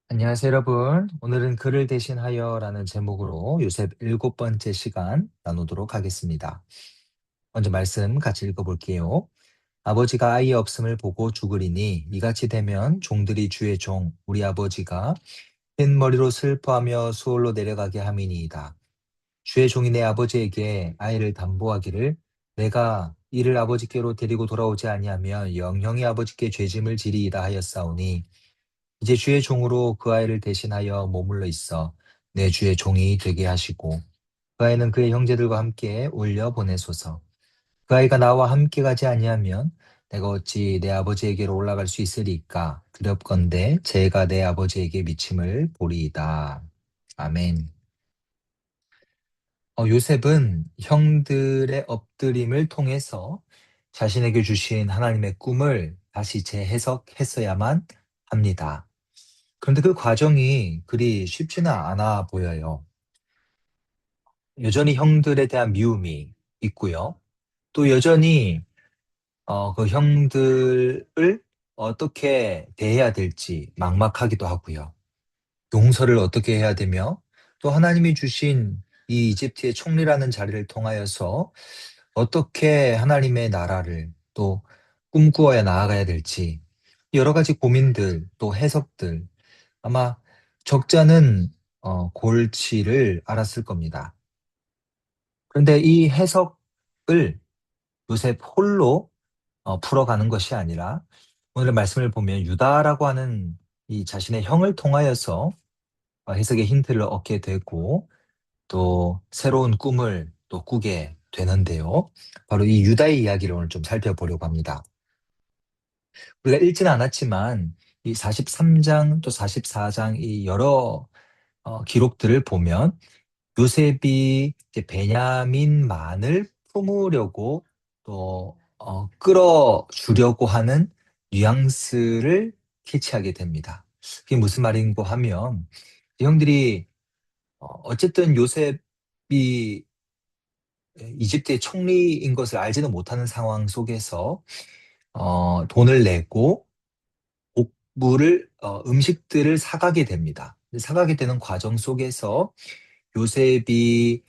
안녕하세요, 여러분. 오늘은 글을 대신하여라는 제목으로 요셉 일곱 번째 시간 나누도록 하겠습니다. 먼저 말씀 같이 읽어볼게요. 아버지가 아이 없음을 보고 죽으리니 이같이 되면 종들이 주의 종, 우리 아버지가 흰 머리로 슬퍼하며 수월로 내려가게 함이니이다. 주의 종이 내 아버지에게 아이를 담보하기를 내가 이를 아버지께로 데리고 돌아오지 아니하면 영영이 아버지께 죄짐을 지리이다 하였사오니 이제 주의 종으로 그 아이를 대신하여 머물러 있어 내 주의 종이 되게 하시고 그 아이는 그의 형제들과 함께 올려 보내소서. 그 아이가 나와 함께 가지 아니하면 내가 어찌 내 아버지에게로 올라갈 수 있으리까? 두렵건대 제가 내 아버지에게 미침을 보리이다. 아멘. 요셉은 형들의 엎드림을 통해서 자신에게 주신 하나님의 꿈을 다시 재해석했어야만 합니다. 그런데 그 과정이 그리 쉽지는 않아 보여요. 여전히 형들에 대한 미움이 있고요. 또 여전히 그 형들을 어떻게 대해야 될지 막막하기도 하고요. 용서를 어떻게 해야 되며 또 하나님이 주신 이 이집트의 총리라는 자리를 통하여서 어떻게 하나님의 나라를 또 꿈꾸어야 나아가야 될지 여러 가지 고민들 또 해석들 아마 적잖은 골치를 앓았을 겁니다. 그런데 이 해석을 요셉 홀로 풀어가는 것이 아니라 오늘의 말씀을 보면 유다라고 하는 이 자신의 형을 통하여서 해석의 힌트를 얻게 되고 또 새로운 꿈을 또 꾸게 되는데요. 바로 이 유다의 이야기를 오늘 좀 살펴보려고 합니다. 우리가 읽지는 않았지만 이 43장 또 44장 이 여러 기록들을 보면 요셉이 이제 베냐민만을 품으려고 또 끌어주려고 하는 뉘앙스를 캐치하게 됩니다. 그게 무슨 말인고 하면 형들이 어쨌든 요셉이 이집트의 총리인 것을 알지는 못하는 상황 속에서 돈을 내고 곡물을 음식들을 사가게 됩니다. 사가게 되는 과정 속에서 요셉이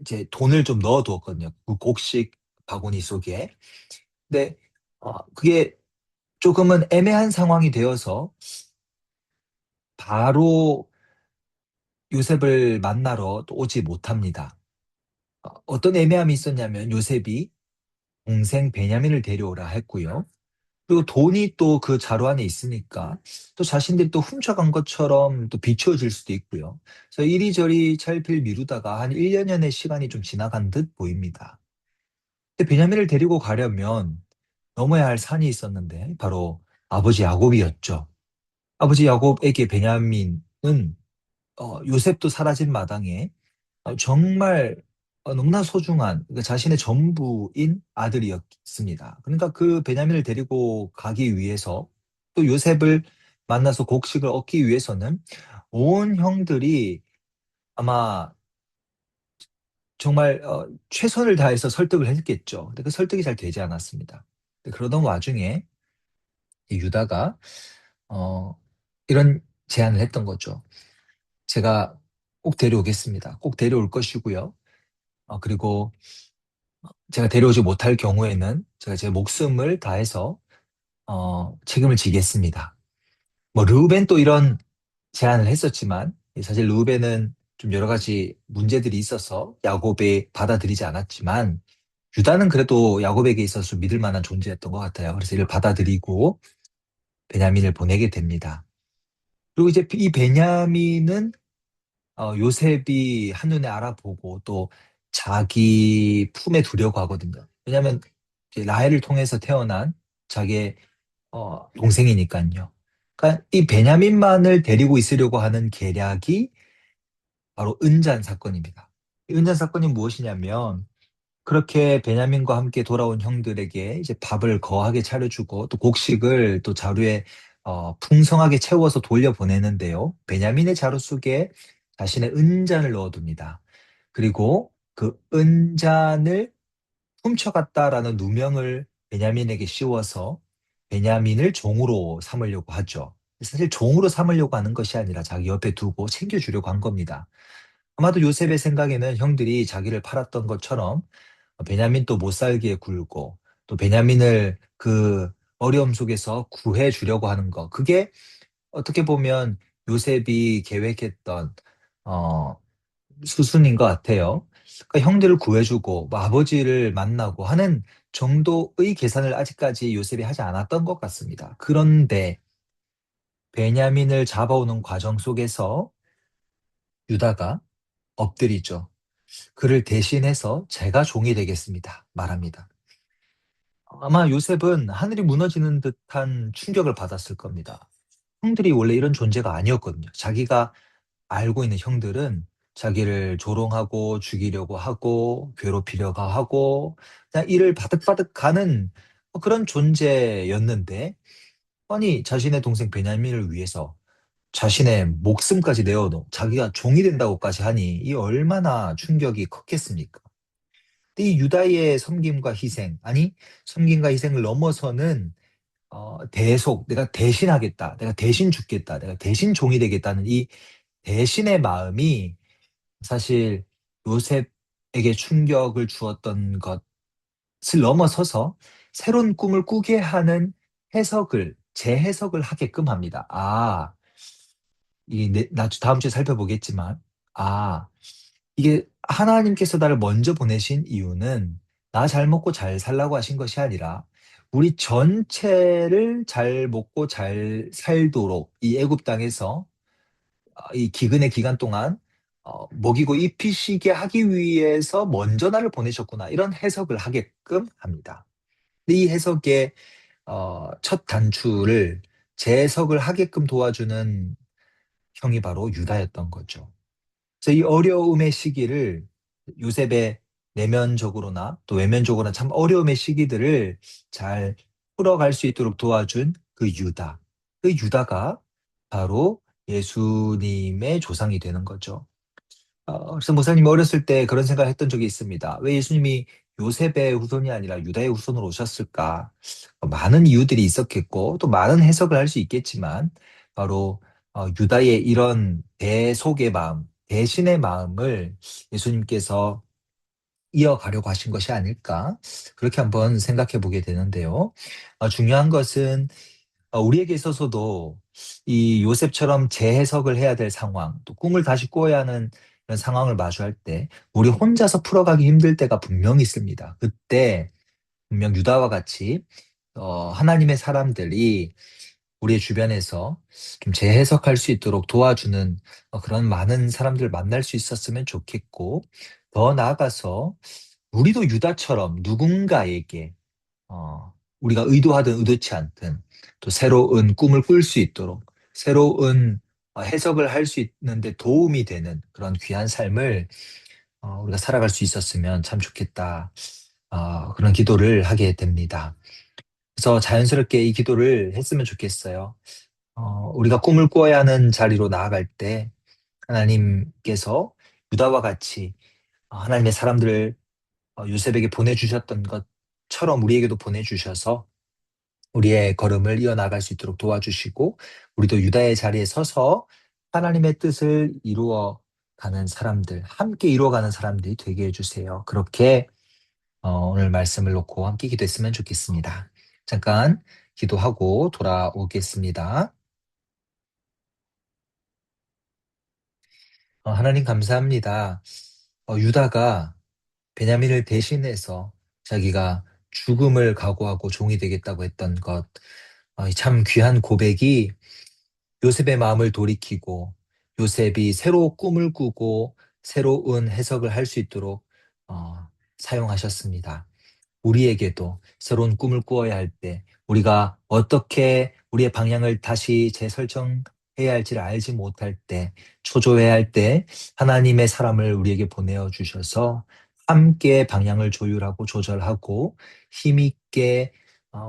이제 돈을 좀 넣어두었거든요. 그 곡식 바구니 속에. 근데 그게 조금은 애매한 상황이 되어서 바로 요셉을 만나러 또 오지 못합니다. 어떤 애매함이 있었냐면 요셉이 동생 베냐민을 데려오라 했고요. 그리고 돈이 또 그 자루 안에 있으니까 또 자신들이 또 훔쳐간 것처럼 또 비추어질 수도 있고요. 그래서 이리저리 찰필 미루다가 한 1년여의 시간이 좀 지나간 듯 보입니다. 근데 베냐민을 데리고 가려면 넘어야 할 산이 있었는데 바로 아버지 야곱이었죠. 아버지 야곱에게 베냐민은 요셉도 사라진 마당에 정말 너무나 소중한 그러니까 자신의 전부인 아들이었습니다. 그러니까 그 베냐민을 데리고 가기 위해서 또 요셉을 만나서 곡식을 얻기 위해서는 온 형들이 아마 정말 최선을 다해서 설득을 했겠죠. 근데 그 설득이 잘 되지 않았습니다. 근데 그러던 와중에 이 유다가 어, 이런 제안을 했던 거죠. 제가 꼭 데려오겠습니다. 꼭 데려올 것이고요. 그리고 제가 데려오지 못할 경우에는 제가 제 목숨을 다해서 책임을 지겠습니다. 뭐 르우벤 또 이런 제안을 했었지만 사실 르우벤은 좀 여러 가지 문제들이 있어서 야곱이 받아들이지 않았지만 유다는 그래도 야곱에게 있어서 좀 믿을 만한 존재였던 것 같아요. 그래서 이를 받아들이고 베냐민을 보내게 됩니다. 그리고 이제 이 베냐민은 요셉이 한눈에 알아보고 또 자기 품에 두려고 하거든요. 왜냐하면 이제 라헬을 통해서 태어난 자기의 동생이니까요. 그러니까 이 베냐민만을 데리고 있으려고 하는 계략이 바로 은잔 사건입니다. 이 은잔 사건이 무엇이냐면 그렇게 베냐민과 함께 돌아온 형들에게 이제 밥을 거하게 차려주고 또 곡식을 또 자루에 풍성하게 채워서 돌려보내는데요. 베냐민의 자루 속에 자신의 은잔을 넣어둡니다. 그리고 그 은잔을 훔쳐갔다라는 누명을 베냐민에게 씌워서 베냐민을 종으로 삼으려고 하죠. 사실 종으로 삼으려고 하는 것이 아니라 자기 옆에 두고 챙겨주려고 한 겁니다. 아마도 요셉의 생각에는 형들이 자기를 팔았던 것처럼 베냐민 또 못 살게 굴고 또 베냐민을 그 어려움 속에서 구해 주려고 하는 거. 그게 어떻게 보면 요셉이 계획했던 어, 수순인 것 같아요. 그러니까 형들을 구해주고 뭐 아버지를 만나고 하는 정도의 계산을 아직까지 요셉이 하지 않았던 것 같습니다. 그런데 베냐민을 잡아오는 과정 속에서 유다가 엎드리죠. 그를 대신해서 제가 종이 되겠습니다. 말합니다. 아마 요셉은 하늘이 무너지는 듯한 충격을 받았을 겁니다. 형들이 원래 이런 존재가 아니었거든요. 자기가 알고 있는 형들은 자기를 조롱하고 죽이려고 하고 괴롭히려고 하고 그냥 이를 바득바득 가는 그런 존재였는데 아니 자신의 동생 베냐민을 위해서 자신의 목숨까지 내어놓고 자기가 종이 된다고까지 하니 이 얼마나 충격이 컸겠습니까? 이 유다의 섬김과 희생, 아니 섬김과 희생을 넘어서는 대속, 내가 대신하겠다, 내가 대신 죽겠다, 내가 대신 종이 되겠다는 이 대신의 마음이 사실 요셉에게 충격을 주었던 것을 넘어서서 새로운 꿈을 꾸게 하는 재해석을 하게끔 합니다. 다음 주에 살펴보겠지만, 아, 이게 하나님께서 나를 먼저 보내신 이유는 나 잘 먹고 잘 살라고 하신 것이 아니라 우리 전체를 잘 먹고 잘 살도록 이 애굽 땅에서 이 기근의 기간 동안 먹이고 입히시게 하기 위해서 먼저 나를 보내셨구나. 이런 해석을 하게끔 합니다. 이 해석의 첫 단추를 재해석을 하게끔 도와주는 형이 바로 유다였던 거죠. 그래서 이 어려움의 시기를 요셉의 내면적으로나 또 외면적으로나 참 어려움의 시기들을 잘 풀어갈 수 있도록 도와준 그 유다. 그 유다가 바로 예수님의 조상이 되는 거죠. 그래서 목사님 어렸을 때 그런 생각을 했던 적이 있습니다. 왜 예수님이 요셉의 후손이 아니라 유다의 후손으로 오셨을까? 많은 이유들이 있었겠고, 또 많은 해석을 할 수 있겠지만, 바로 유다의 이런 대속의 마음, 대신의 마음을 예수님께서 이어가려고 하신 것이 아닐까? 그렇게 한번 생각해 보게 되는데요. 중요한 것은 우리에게 있어서도 이 요셉처럼 재해석을 해야 될 상황, 또 꿈을 다시 꿔야 하는 이런 상황을 마주할 때, 우리 혼자서 풀어가기 힘들 때가 분명히 있습니다. 그때 분명 유다와 같이 하나님의 사람들이 우리의 주변에서 좀 재해석할 수 있도록 도와주는 그런 많은 사람들 만날 수 있었으면 좋겠고, 더 나아가서 우리도 유다처럼 누군가에게 우리가 의도하든 의도치 않든 또 새로운 꿈을 꿀 수 있도록 새로운 해석을 할 수 있는데 도움이 되는 그런 귀한 삶을 우리가 살아갈 수 있었으면 참 좋겠다. 그런 기도를 하게 됩니다. 그래서 자연스럽게 이 기도를 했으면 좋겠어요. 우리가 꿈을 꾸어야 하는 자리로 나아갈 때 하나님께서 유다와 같이 하나님의 사람들을 요셉에게 보내주셨던 것처럼 우리에게도 보내주셔서 우리의 걸음을 이어나갈 수 있도록 도와주시고 우리도 유다의 자리에 서서 하나님의 뜻을 이루어 가는 사람들, 함께 이루어가는 사람들이 되게 해주세요. 그렇게 오늘 말씀을 놓고 함께 기도했으면 좋겠습니다. 잠깐 기도하고 돌아오겠습니다. 하나님 감사합니다. 유다가 베냐민을 대신해서 자기가 죽음을 각오하고 종이 되겠다고 했던 것, 참 귀한 고백이 요셉의 마음을 돌이키고 요셉이 새로 꿈을 꾸고 새로운 해석을 할 수 있도록 사용하셨습니다. 우리에게도 새로운 꿈을 꾸어야 할 때 우리가 어떻게 우리의 방향을 다시 재설정해야 할지를 알지 못할 때 초조해야 할 때 하나님의 사람을 우리에게 보내어 주셔서 함께 방향을 조율하고 조절하고 힘있게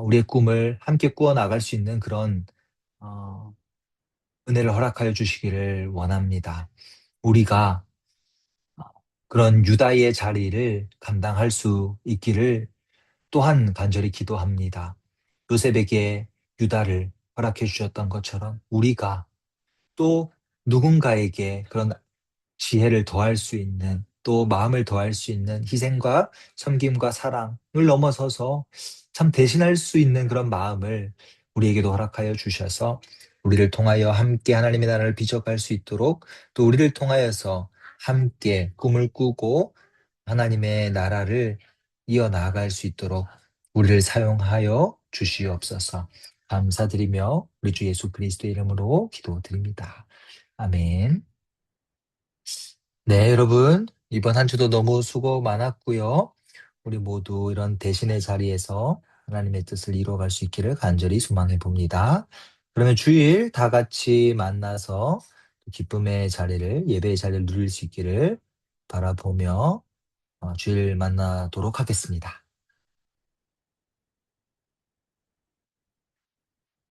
우리의 꿈을 함께 꾸어 나갈 수 있는 그런 어, 은혜를 허락하여 주시기를 원합니다. 우리가 그런 유다의 자리를 감당할 수 있기를 또한 간절히 기도합니다. 요셉에게 유다를 허락해 주셨던 것처럼 우리가 또 누군가에게 그런 지혜를 더할 수 있는, 또 마음을 더할 수 있는 희생과 섬김과 사랑을 넘어서서 참 대신할 수 있는 그런 마음을 우리에게도 허락하여 주셔서 우리를 통하여 함께 하나님의 나라를 비춰갈 수 있도록, 또 우리를 통하여서 함께 꿈을 꾸고 하나님의 나라를 이어나갈 수 있도록 우리를 사용하여 주시옵소서. 감사드리며 우리 주 예수 그리스도의 이름으로 기도드립니다. 아멘. 네, 여러분. 이번 한 주도 너무 수고 많았고요. 우리 모두 이런 대신의 자리에서 하나님의 뜻을 이루어갈 수 있기를 간절히 소망해 봅니다. 그러면 주일 다 같이 만나서 기쁨의 자리를, 예배의 자리를 누릴 수 있기를 바라보며 주일 만나도록 하겠습니다.